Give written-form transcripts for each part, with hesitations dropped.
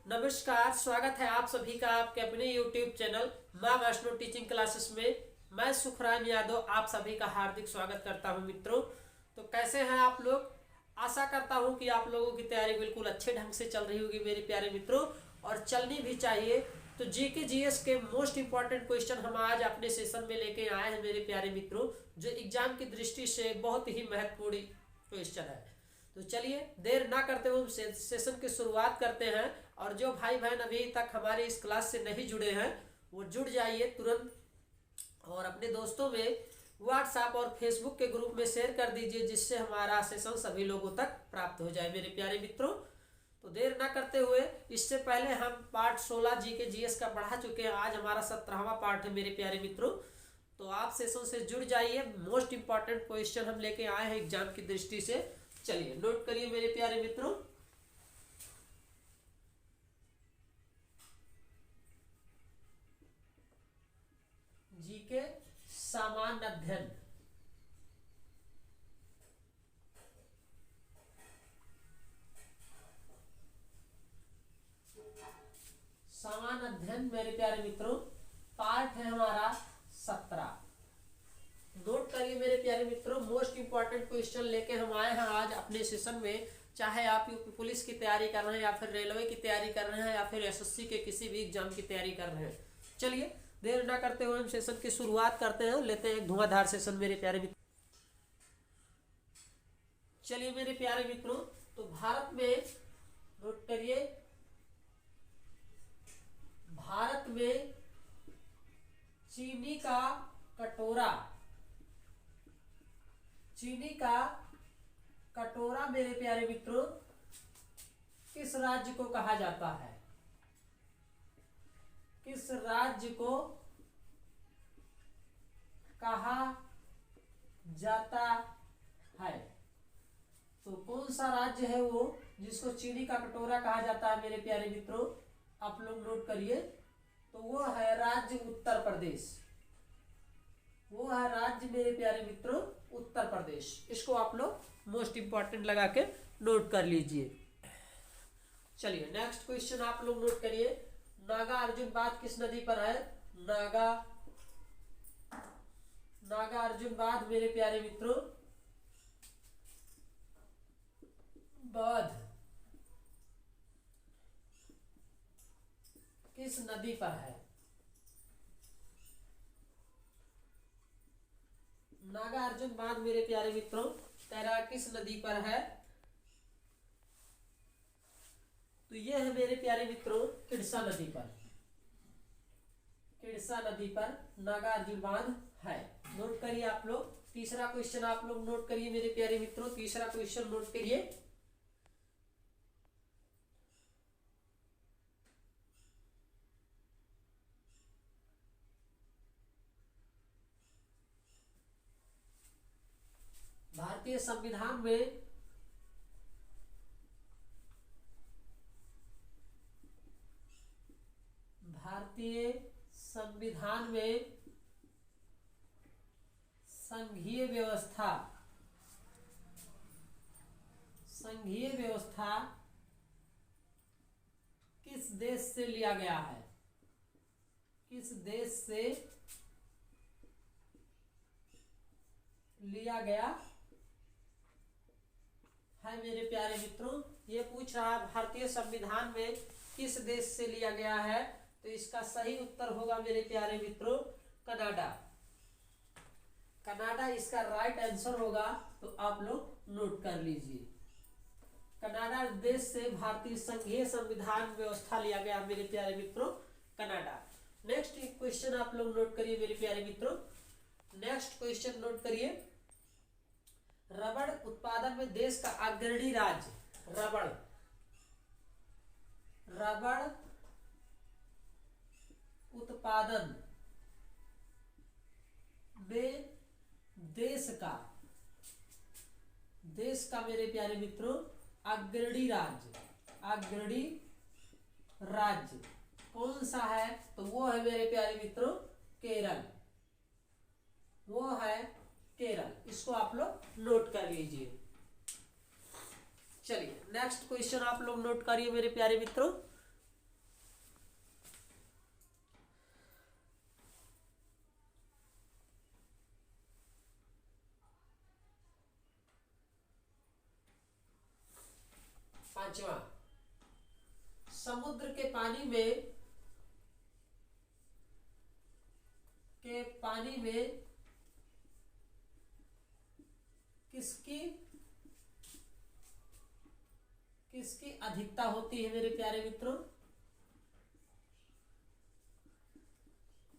नमस्कार, स्वागत है आप सभी का आपके अपने YouTube चैनल माँ वैष्णो टीचिंग क्लासेस में। मैं सुखराम यादव आप सभी का हार्दिक स्वागत करता हूं। मित्रों, तो कैसे हैं आप लोग? आशा करता हूं कि आप लोगों की तैयारी बिल्कुल अच्छे ढंग से चल रही होगी मेरे प्यारे मित्रों, और चलनी भी चाहिए। तो जीके जीएस के मोस्ट इंपॉर्टेंट क्वेश्चन हम आज अपने सेशन में लेके आए हैं मेरे प्यारे मित्रों, जो एग्जाम की दृष्टि से बहुत ही महत्वपूर्ण क्वेश्चन है। तो चलिए देर ना करते हुए सेशन की शुरुआत करते हैं। और जो भाई बहन अभी तक हमारे इस क्लास से नहीं जुड़े हैं वो जुड़ जाइए तुरंत, और अपने दोस्तों में व्हाट्सएप और फेसबुक के ग्रुप में शेयर कर दीजिए, जिससे हमारा सेशन सभी लोगों तक प्राप्त हो जाए मेरे प्यारे मित्रों। तो देर ना करते हुए, इससे पहले हम पार्ट 16 जी के जीएस का पढ़ा चुके हैं। आज हमारा 17वां पार्ट है मेरे प्यारे मित्रों। तो आप सेशन से जुड़ जाइए, मोस्ट इंपॉर्टेंट क्वेश्चन हम लेके आए हैं एग्जाम की दृष्टि से। चलिए नोट करिए मेरे प्यारे मित्रों। जीके सामान्य अध्ययन, सामान्य अध्ययन मेरे प्यारे मित्रों, पार्ट है हमारा 17। नोट करिए मेरे प्यारे मित्रों, मोस्ट इंपॉर्टेंट क्वेश्चन लेके हम आए हैं आज अपने सेशन में। चाहे आप यूपी पुलिस की तैयारी कर रहे हैं, या फिर रेलवे की तैयारी कर रहे हैं, या फिर एसएससी के किसी भी एग्जाम की तैयारी कर रहे हैं। चलिए देर ना करते हुए हम सेशन की शुरुआत करते हैं, लेते हैं एक धुआंधार सेशन मेरे प्यारे मित्रों। चलिए मेरे प्यारे मित्रों, तो भारत में, नोट करिए, भारत में चीनी का कटोरा, चीनी का कटोरा मेरे प्यारे मित्रों किस राज्य को कहा जाता है? किस राज्य को कहा जाता है? तो कौन सा राज्य है वो जिसको चीनी का कटोरा कहा जाता है मेरे प्यारे मित्रों? आप लोग नोट करिए। तो वो है राज्य उत्तर प्रदेश। वो है राज्य मेरे प्यारे मित्रों उत्तर प्रदेश। इसको आप लोग मोस्ट इंपॉर्टेंट लगा के नोट कर लीजिए। चलिए नेक्स्ट क्वेश्चन आप लोग नोट करिए। नागा अर्जुन बांध किस नदी पर है? नागा अर्जुन बांध मेरे प्यारे मित्रों बांध किस नदी पर है? नागा अर्जुन बांध मेरे प्यारे मित्रों तेरा किस नदी पर है? तो यह है मेरे प्यारे मित्रों किडसा नदी पर। किडसा नदी पर नागा अर्जुन बांध है। नोट करिए आप लोग। तीसरा क्वेश्चन आप लोग नोट करिए मेरे प्यारे मित्रों। तीसरा क्वेश्चन नोट करिए। भारतीय संविधान में संघीय व्यवस्था किस देश से लिया गया है? किस देश से लिया गया है मेरे प्यारे मित्रों? ये पूछ रहा है भारतीय संविधान में किस देश से लिया गया है। तो इसका सही उत्तर होगा मेरे प्यारे मित्रों कनाडा। कनाडा इसका राइट आंसर होगा। तो आप लोग नोट कर लीजिए। कनाडा देश से भारतीय संघीय संविधान व्यवस्था लिया गया मेरे प्यारे मित्रों कनाडा। नेक्स्ट क्वेश्चन आप लोग नोट करिए मेरे प्यारे मित्रों। नेक्स्ट क्वेश्चन नोट करिए। रबड़ उत्पादन में देश का अग्रणी राज्य, रबड़ उत्पादन में देश का मेरे प्यारे मित्रों अग्रणी राज्य कौन सा है? तो वो है मेरे प्यारे मित्रों केरल। वो है केरल। इसको आप लोग नोट कर लीजिए। चलिए नेक्स्ट क्वेश्चन आप लोग नोट करिए मेरे प्यारे मित्रों। 5वां, समुद्र के पानी में किसकी अधिकता होती है मेरे प्यारे मित्रों?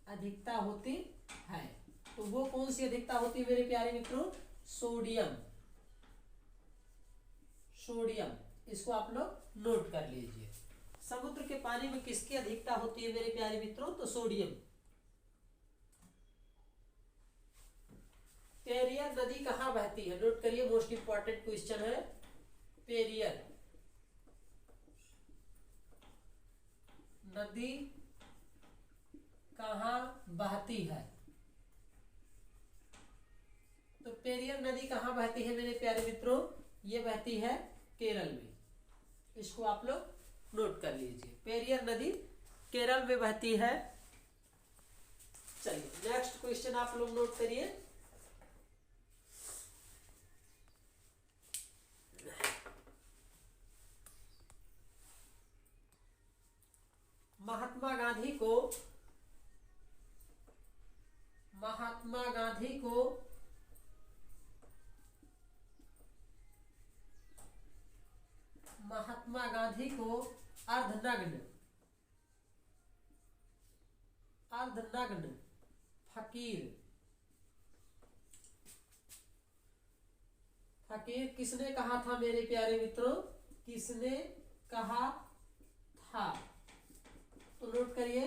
अधिकता होती है। तो वो कौन सी अधिकता होती है मेरे प्यारे मित्रों? सोडियम। इसको आप लोग नोट कर लीजिए। समुद्र के पानी में किसकी अधिकता होती है मेरे प्यारे मित्रों? तो सोडियम। पेरियर नदी कहाँ बहती है? नोट करिए, मोस्ट इंपॉर्टेंट क्वेश्चन है। पेरियर नदी कहाँ बहती है? तो पेरियर नदी कहाँ बहती है मेरे प्यारे मित्रों? ये बहती है केरल में। इसको आप लोग नोट कर लीजिए, पेरियर नदी केरल में बहती है। चलिए नेक्स्ट क्वेश्चन आप लोग नोट करिए। महात्मा गांधी को अर्धनग्न फकीर किसने कहा था मेरे प्यारे मित्रों? किसने कहा था? तो नोट करिए,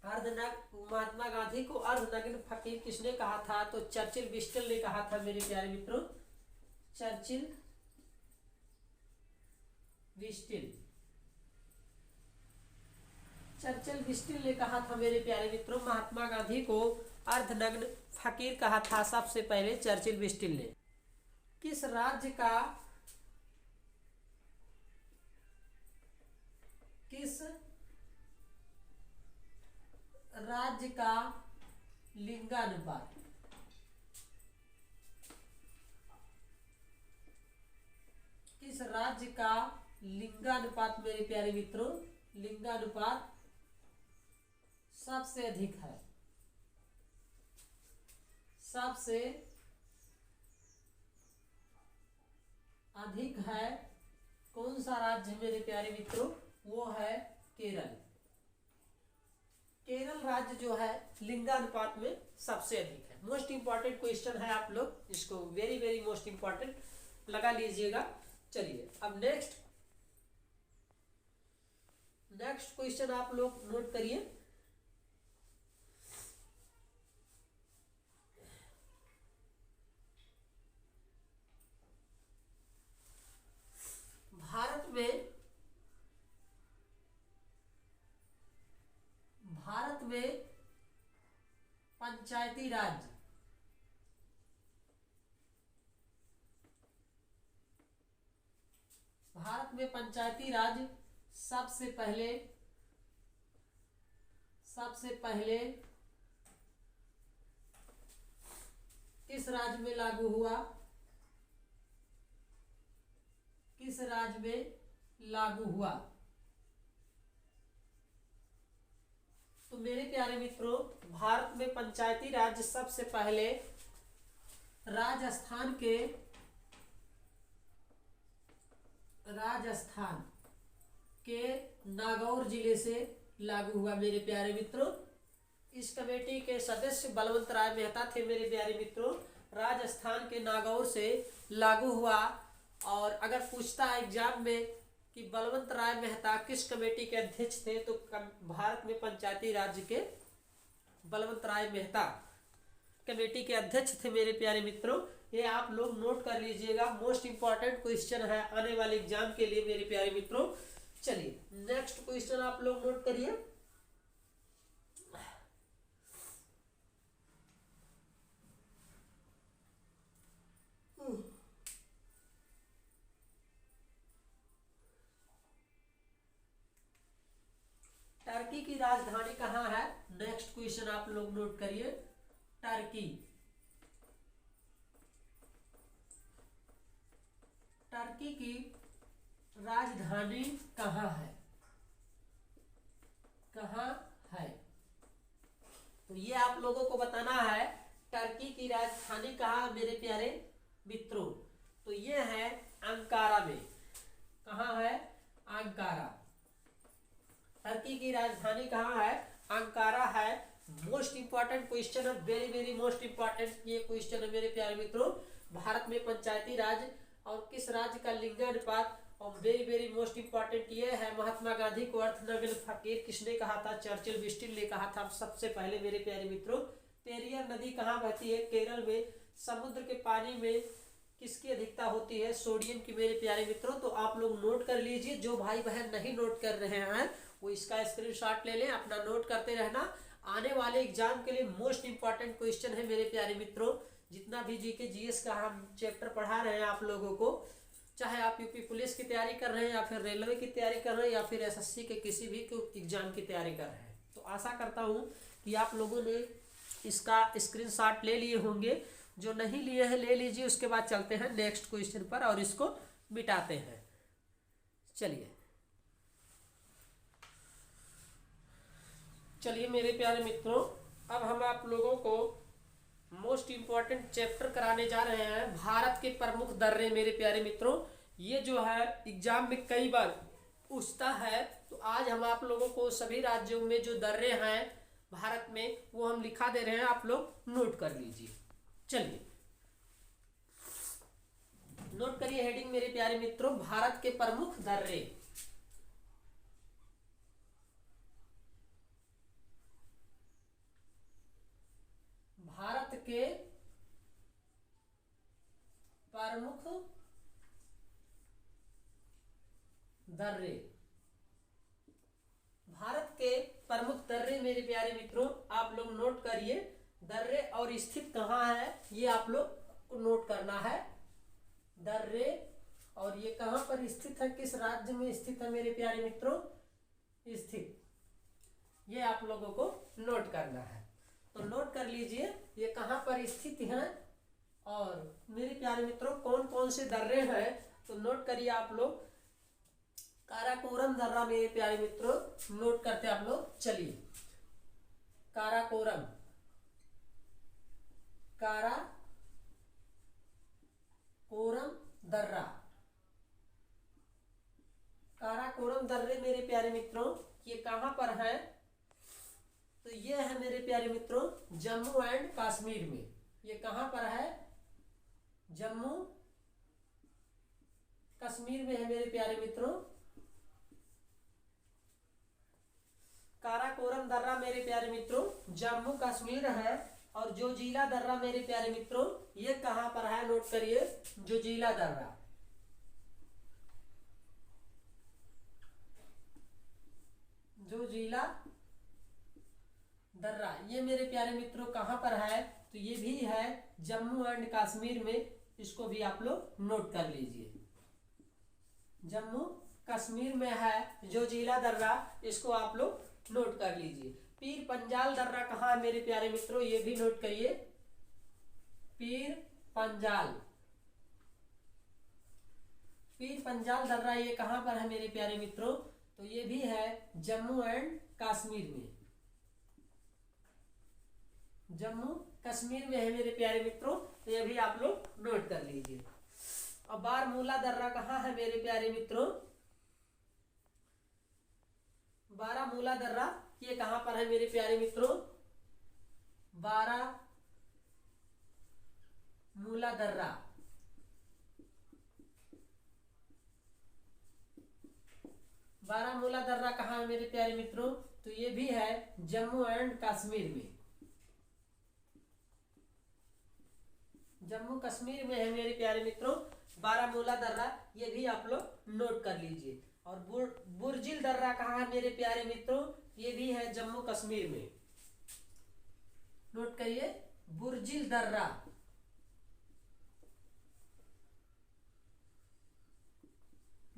महात्मा गांधी को अर्धनग्न फकीर किसने कहा था? तो चर्चिल विस्टल ने कहा था मेरे प्यारे मित्रों। चर्चिल विस्टिल ने कहा था मेरे प्यारे मित्रों, महात्मा गांधी को अर्धनग्न फकीर कहा था सबसे पहले चर्चिल विस्टिल ने। किस राज्य का लिंगानुपात मेरे प्यारे मित्रों, लिंगानुपात सबसे अधिक है? सबसे अधिक है कौन सा राज्य मेरे प्यारे मित्रों? वो है केरल। केरल राज्य जो है लिंगानुपात में सबसे अधिक है। मोस्ट इंपॉर्टेंट क्वेश्चन है, आप लोग इसको वेरी वेरी मोस्ट इंपॉर्टेंट लगा लीजिएगा। चलिए अब नेक्स्ट क्वेश्चन आप लोग नोट करिए। भारत में पंचायती राज सबसे पहले किस राज्य में लागू हुआ? तो मेरे प्यारे मित्रों, भारत में पंचायती राज सबसे पहले राजस्थान के नागौर जिले से लागू हुआ मेरे प्यारे मित्रों। इस कमेटी के सदस्य बलवंत राय मेहता थे मेरे प्यारे मित्रों। राजस्थान के नागौर से लागू हुआ। और अगर पूछता है एग्जाम में कि बलवंत राय मेहता किस कमेटी के अध्यक्ष थे, तो भारत में पंचायती राज्य के बलवंत राय मेहता कमेटी के अध्यक्ष थे मेरे प्यारे मित्रों। ये आप लोग नोट कर लीजिएगा, मोस्ट इंपॉर्टेंट क्वेश्चन है आने वाले एग्जाम के लिए मेरे प्यारे मित्रों। चलिए नेक्स्ट क्वेश्चन आप लोग नोट करिए। टर्की की राजधानी कहाँ है? नेक्स्ट क्वेश्चन आप लोग नोट करिए। टर्की की राजधानी कहाँ है? कहाँ है? तो ये आप लोगों को बताना है, टर्की की राजधानी कहाँ मेरे प्यारे मित्रों। तो ये है अंकारा में। कहाँ है? अंकारा। टर्की की राजधानी कहाँ है? अंकारा है। मोस्ट इंपॉर्टेंट क्वेश्चन है, वेरी वेरी मोस्ट इंपॉर्टेंट ये क्वेश्चन है मेरे प्यारे मित्रों। भारत में पंचायती राज और किस राज्य का लिंगानुपात, और वेरी वेरी मोस्ट इंपॉर्टेंट ये है, महात्मा गांधी को अर्थ नोबेल फकीर किसने कहा था? चर्चिल विस्टिल ने कहा था सबसे पहले मेरे प्यारे मित्रों। पेरियार नदी कहाँ बहती है? केरल में। समुद्र के पानी में किसकी अधिकता होती है? सोडियम की मेरे प्यारे मित्रों। तो आप लोग नोट कर लीजिए, जो भाई बहन नहीं नोट कर रहे हैं वो इसका स्क्रीनशॉट ले लें, अपना नोट करते रहना। आने वाले एग्जाम के लिए मोस्ट इंपॉर्टेंट क्वेश्चन है मेरे प्यारे मित्रों। जितना भी जीके जीएस का हम चैप्टर पढ़ा रहे हैं आप लोगों को, चाहे आप यूपी पुलिस की तैयारी कर रहे हैं या फिर रेलवे की तैयारी कर रहे हैं या फिर एसएससी के किसी भी एग्जाम की तैयारी कर रहे हैं, तो आशा करता हूँ कि आप लोगों ने इसका स्क्रीनशॉट ले लिए होंगे। जो नहीं लिए हैं ले लीजिए। उसके बाद चलते हैं नेक्स्ट क्वेश्चन पर और इसको मिटाते हैं। चलिए मेरे प्यारे मित्रों, अब हम आप लोगों को मोस्ट इंपॉर्टेंट चैप्टर कराने जा रहे हैं, भारत के प्रमुख दर्रे मेरे प्यारे मित्रों। ये जो है एग्जाम में कई बार पूछता है, तो आज हम आप लोगों को सभी राज्यों में जो दर्रे हैं भारत में वो हम लिखा दे रहे हैं, आप लोग नोट कर लीजिए। चलिए नोट करिए हेडिंग मेरे प्यारे मित्रों, भारत के प्रमुख दर्रे। भारत के प्रमुख दर्रे। भारत के प्रमुख दर्रे मेरे प्यारे मित्रों, आप लोग नोट करिए। दर्रे और स्थित कहाँ है ये आप लोग को नोट करना है। दर्रे और ये कहाँ पर स्थित है, किस राज्य में स्थित है मेरे प्यारे मित्रों? स्थित, ये आप लोगों को नोट करना है। तो नोट कर लीजिए ये कहाँ पर स्थित है और मेरे प्यारे मित्रों कौन कौन से दर्रे हैं, तो नोट करिए आप लोग। काराकोरम दर्रा मेरे प्यारे मित्रों, नोट करते आप लोग। चलिए काराकोरम, काराकोरम दर्रा। काराकोरम दर्रे मेरे प्यारे मित्रों ये कहाँ पर है? तो ये है मेरे प्यारे मित्रों जम्मू एंड कश्मीर में। ये कहाँ पर है? जम्मू कश्मीर में है मेरे प्यारे मित्रों। काराकोरम दर्रा मेरे प्यारे मित्रों जम्मू कश्मीर है। और जोजिला दर्रा मेरे प्यारे मित्रों ये कहाँ पर है? नोट करिए, जोजिला दर्रा। जोजिला दर्रा ये मेरे प्यारे मित्रों कहाँ पर है? तो ये भी है जम्मू एंड कश्मीर में। इसको भी आप लोग नोट कर लीजिए। जम्मू कश्मीर में है जोजिला दर्रा, इसको आप लोग नोट कर लीजिए। पीर पंजाल दर्रा कहाँ है मेरे प्यारे मित्रों? ये भी नोट करिए। पीर पंजाल, पीर पंजाल दर्रा ये कहाँ पर है मेरे प्यारे मित्रों? तो ये भी है जम्मू एंड कश्मीर में। जम्मू कश्मीर में है मेरे प्यारे मित्रों, तो ये भी आप लोग नोट कर लीजिए। और बारामूला दर्रा कहाँ है मेरे प्यारे मित्रों? बारामूला दर्रा ये कहाँ पर है मेरे प्यारे मित्रों? बारामूला दर्रा, बारामूला दर्रा कहाँ है मेरे प्यारे मित्रों? तो ये भी है जम्मू एंड कश्मीर में। जम्मू कश्मीर में है मेरे प्यारे मित्रों बारामूला दर्रा, ये भी आप लोग नोट कर लीजिए। और बुर्जिल दर्रा कहाँ है मेरे प्यारे मित्रों? ये भी है जम्मू कश्मीर में। नोट करिए बुर्जिल दर्रा।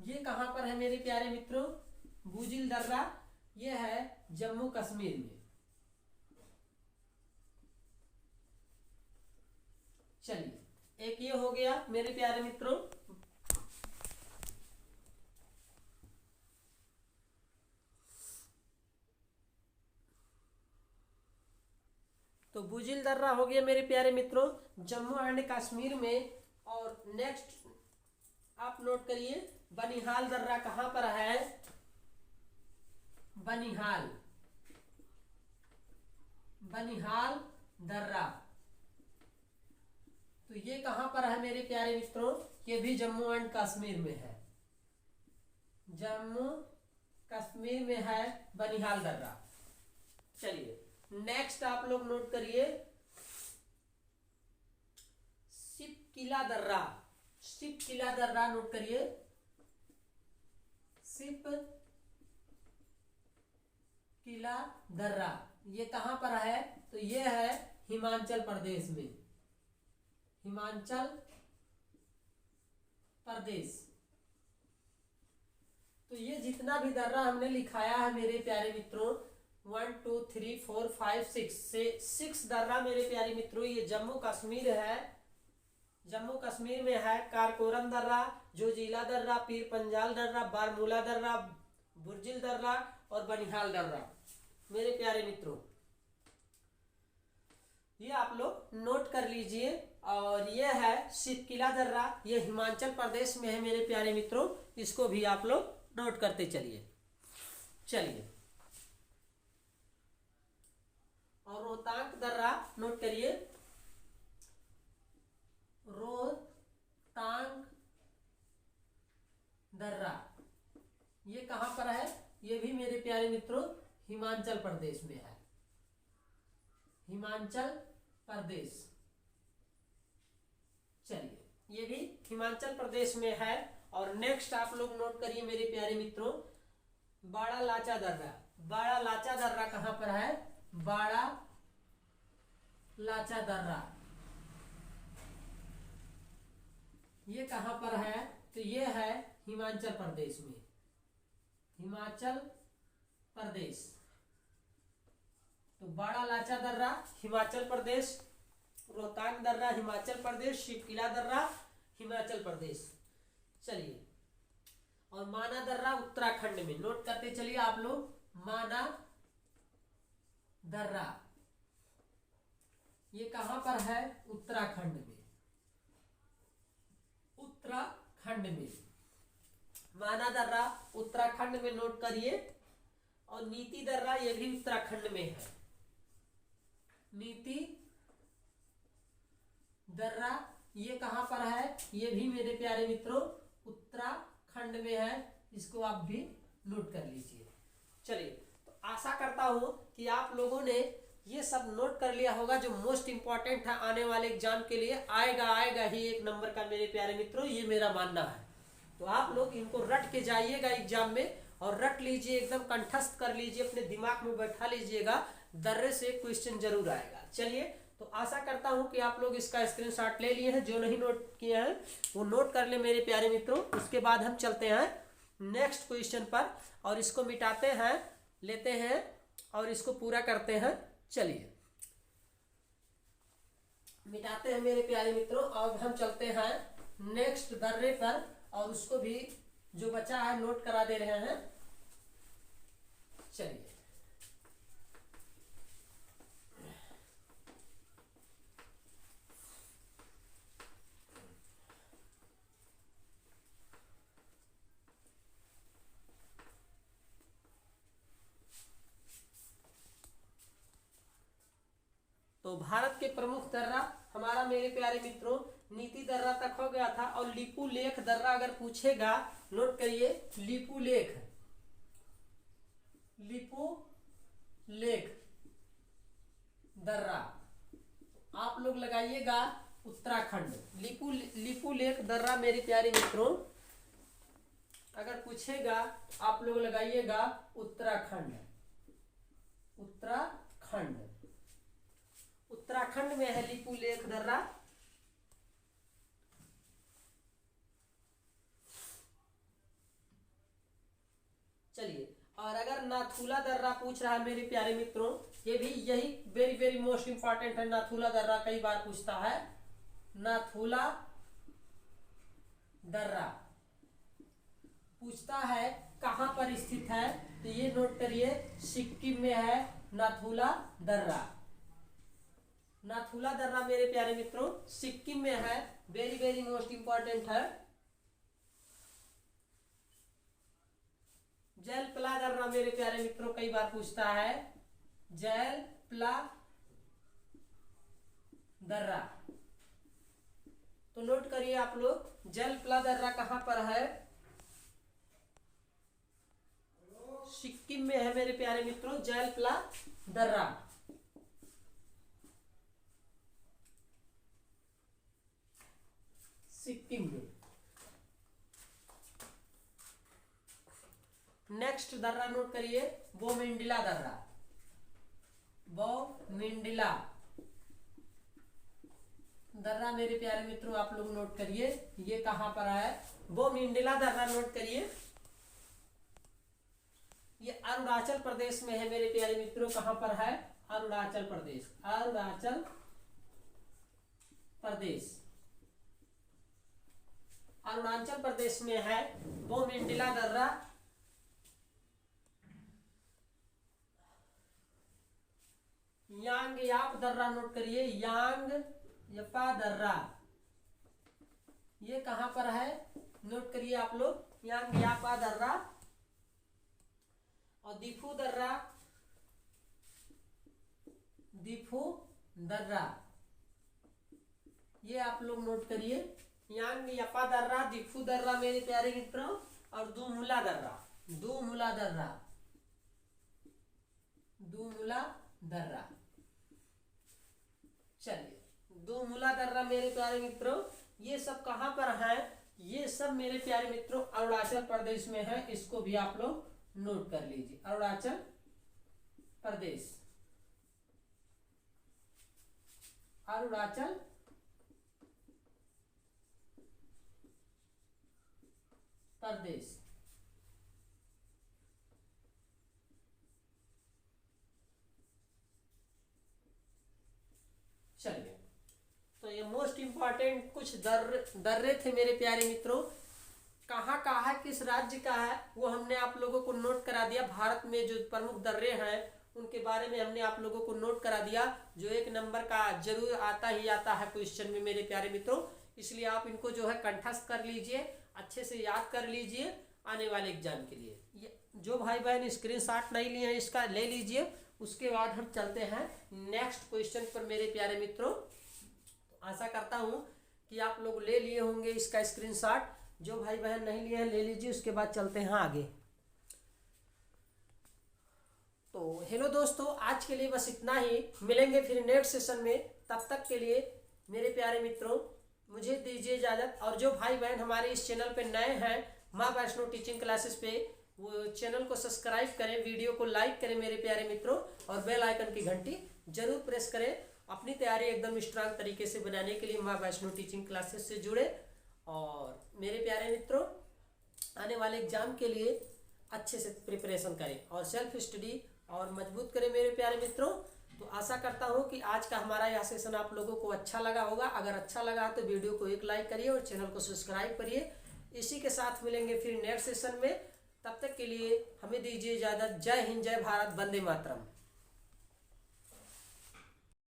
ये कहाँ पर है मेरे प्यारे मित्रों? बुर्जिल दर्रा ये है जम्मू कश्मीर में। चलिए एक ये हो गया मेरे प्यारे मित्रों तो बुजिल दर्रा हो गया मेरे प्यारे मित्रों जम्मू एंड कश्मीर में। और नेक्स्ट आप नोट करिए बनिहाल दर्रा कहाँ पर है, बनिहाल, बनिहाल दर्रा, तो ये कहां पर है मेरे प्यारे मित्रों, ये भी जम्मू एंड कश्मीर में है, जम्मू कश्मीर में है बनिहाल दर्रा। चलिए नेक्स्ट आप लोग नोट करिए शिपकिला दर्रा, शिपकिला दर्रा नोट करिए, शिपकिला दर्रा ये कहां पर है, तो ये है हिमाचल प्रदेश में, हिमाचल प्रदेश। तो ये जितना भी दर्रा हमने लिखाया है मेरे प्यारे मित्रों 1 2 3 4 5 6 से 6 दर्रा मेरे प्यारे मित्रों ये जम्मू कश्मीर है, जम्मू कश्मीर में है। कारकोरम दर्रा, जोजिला दर्रा, पीर पंजाल दर्रा, बारमूला दर्रा, बुर्जिल दर्रा और बनिहाल दर्रा मेरे प्यारे मित्रों, ये आप लोग नोट कर लीजिए। और ये है शिपकिला दर्रा, ये हिमाचल प्रदेश में है मेरे प्यारे मित्रों, इसको भी आप लोग नोट करते चलिए। चलिए और रोहतांग दर्रा नोट करिए, रोहतांग दर्रा ये कहां पर है, ये भी मेरे प्यारे मित्रों हिमाचल प्रदेश में है, हिमाचल प्रदेश। चलिए ये भी हिमाचल प्रदेश में है। और नेक्स्ट आप लोग नोट करिए मेरे प्यारे मित्रों बाड़ा लाचा दर्रा, बाड़ा लाचा दर्रा कहां पर है, बाड़ा लाचा दर्रा ये कहां पर है, तो ये है हिमाचल प्रदेश में, हिमाचल प्रदेश। तो बाड़ा लाचा दर्रा हिमाचल प्रदेश, रोहतांग दर्रा हिमाचल प्रदेश, शिपकिला दर्रा हिमाचल प्रदेश। चलिए और माना दर्रा उत्तराखंड में, नोट करते चलिए आप लोग, माना दर्रा ये कहां पर है, उत्तराखंड में, उत्तराखंड में माना दर्रा उत्तराखंड में नोट करिए। और नीति दर्रा ये भी उत्तराखंड में है, नीति दर्रा ये कहां पर है, ये भी मेरे प्यारे मित्रों उत्तराखंड में है, इसको आप भी नोट कर लीजिए। चलिए तो आशा करता हूं कि आप लोगों ने ये सब नोट कर लिया होगा, जो मोस्ट इंपॉर्टेंट है आने वाले एग्जाम के लिए, आएगा ही 1 नंबर का मेरे प्यारे मित्रों, ये मेरा मानना है। तो आप लोग इनको रट के जाइएगा एग्जाम में, और रट लीजिए, एकदम कंठस्थ कर लीजिए, अपने दिमाग में बैठा लीजिएगा, दर्रे से क्वेश्चन जरूर आएगा। चलिए तो आशा करता हूं कि आप लोग इसका स्क्रीनशॉट ले लिए हैं, जो नहीं नोट किए हैं वो नोट कर ले मेरे प्यारे मित्रों। उसके बाद हम चलते हैं नेक्स्ट क्वेश्चन पर और इसको मिटाते हैं, लेते हैं और इसको पूरा करते हैं। चलिए मिटाते हैं मेरे प्यारे मित्रों, अब हम चलते हैं नेक्स्ट दर्रे पर और उसको भी जो बचा है नोट करा दे रहे हैं। चलिए तो भारत के प्रमुख दर्रा हमारा मेरे प्यारे मित्रों नीति दर्रा तक हो गया था। और लिपू लेख दर्रा अगर पूछेगा, नोट करिए लिपू लेख, लिपू लेख दर्रा आप लोग लगाइएगा उत्तराखंड। लिपू लेख दर्रा मेरे प्यारे मित्रों अगर पूछेगा आप लोग लगाइएगा उत्तराखंड, उत्तराखंड, उत्तराखंड में है लिपू लेख दर्रा। चलिए और अगर नाथुला दर्रा पूछ रहा है मेरे प्यारे मित्रों, ये भी यही वेरी मोस्ट इंपॉर्टेंट है। नाथुला दर्रा कई बार पूछता है, नाथुला दर्रा पूछता है कहां पर स्थित है, तो ये नोट करिए सिक्किम में है नाथुला दर्रा। नाथुला दर्रा मेरे प्यारे मित्रों सिक्किम में है, वेरी वेरी मोस्ट इंपॉर्टेंट है। जैलपला दर्रा मेरे प्यारे मित्रों कई बार पूछता है, जैलपला दर्रा। तो नोट करिए आप लोग, जैलपला दर्रा कहां पर है? सिक्किम में है मेरे प्यारे मित्रों जैलपला दर्रा। सिक्किम में। नेक्स्ट दर्रा नोट करिए, बोमिंडिला दर्रा। बोमिंडिला दर्रा मेरे प्यारे मित्रों आप लोग नोट करिए, ये कहां पर है? बोमिंडिला दर्रा नोट करिए, ये अरुणाचल प्रदेश में है मेरे प्यारे मित्रों। कहां पर है? अरुणाचल प्रदेश। अरुणाचल प्रदेश, अरुणाचल प्रदेश में है बोमिंडिला दर्रा। यांग याप दर्रा नोट करिए, यांग यपा दर्रा, ये कहां पर है? नोट करिए आप लोग, यांग यापा दर्रा। और दिफू दर्रा, दिफू दर्रा, ये आप लोग नोट करिए, यांग यपा दर्रा, दिफू दर्रा मेरे प्यारे मित्रों। और दूमुला दर्रा, दूमुला दर्रा, दूमुला दर्रा। चलिए, दूमुला दर्रा मेरे प्यारे मित्रों ये सब कहां पर है? ये सब मेरे प्यारे मित्रों अरुणाचल प्रदेश में है। इसको भी आप लोग नोट कर लीजिए, अरुणाचल प्रदेश, अरुणाचल प्रदेश। चलिए, तो ये मोस्ट इंपॉर्टेंट कुछ दर्रे थे मेरे प्यारे मित्रों। कहाँ का है, किस राज्य का है, वो हमने आप लोगों को नोट करा दिया। भारत में जो प्रमुख दर्रे हैं उनके बारे में हमने आप लोगों को नोट करा दिया, जो 1 नंबर का जरूर आता ही आता है क्वेश्चन में मेरे प्यारे मित्रों। इसलिए आप इनको जो है कंठस्थ कर लीजिए, अच्छे से याद कर लीजिए आने वाले एग्जाम के लिए। ये जो भाई बहन स्क्रीनशॉट नहीं लिए हैं इसका ले लीजिए। उसके बाद हम चलते हैं नेक्स्ट क्वेश्चन पर मेरे प्यारे मित्रों। तो आशा करता हूं कि आप लोग ले लिए होंगे इसका स्क्रीनशॉट। जो भाई बहन नहीं लिए हैं ले लीजिए, उसके बाद चलते हैं आगे। तो हेलो दोस्तों, आज के लिए बस इतना ही। मिलेंगे फिर नेक्स्ट सेशन में। तब तक के लिए मेरे प्यारे मित्रों मुझे दीजिए इजाजत। और जो भाई बहन हमारे इस चैनल पे नए हैं, माँ वैष्णो टीचिंग क्लासेस पे, वो चैनल को सब्सक्राइब करें, वीडियो को लाइक करें मेरे प्यारे मित्रों, और बेल आइकन की घंटी जरूर प्रेस करें। अपनी तैयारी एकदम स्ट्रांग तरीके से बनाने के लिए माँ वैष्णो टीचिंग क्लासेस से जुड़े। और मेरे प्यारे मित्रों आने वाले एग्जाम के लिए अच्छे से प्रिपरेशन करें और सेल्फ स्टडी और मजबूत करें मेरे प्यारे मित्रों। तो आशा करता हूं कि आज का हमारा यह सेशन आप लोगों को अच्छा लगा होगा। अगर अच्छा लगा तो वीडियो को एक लाइक करिए और चैनल को सब्सक्राइब करिए। इसी के साथ मिलेंगे फिर नेक्स्ट सेशन में। तब तक के लिए हमें दीजिए इजाजत। जय हिंद, जय भारत, वंदे मातरम।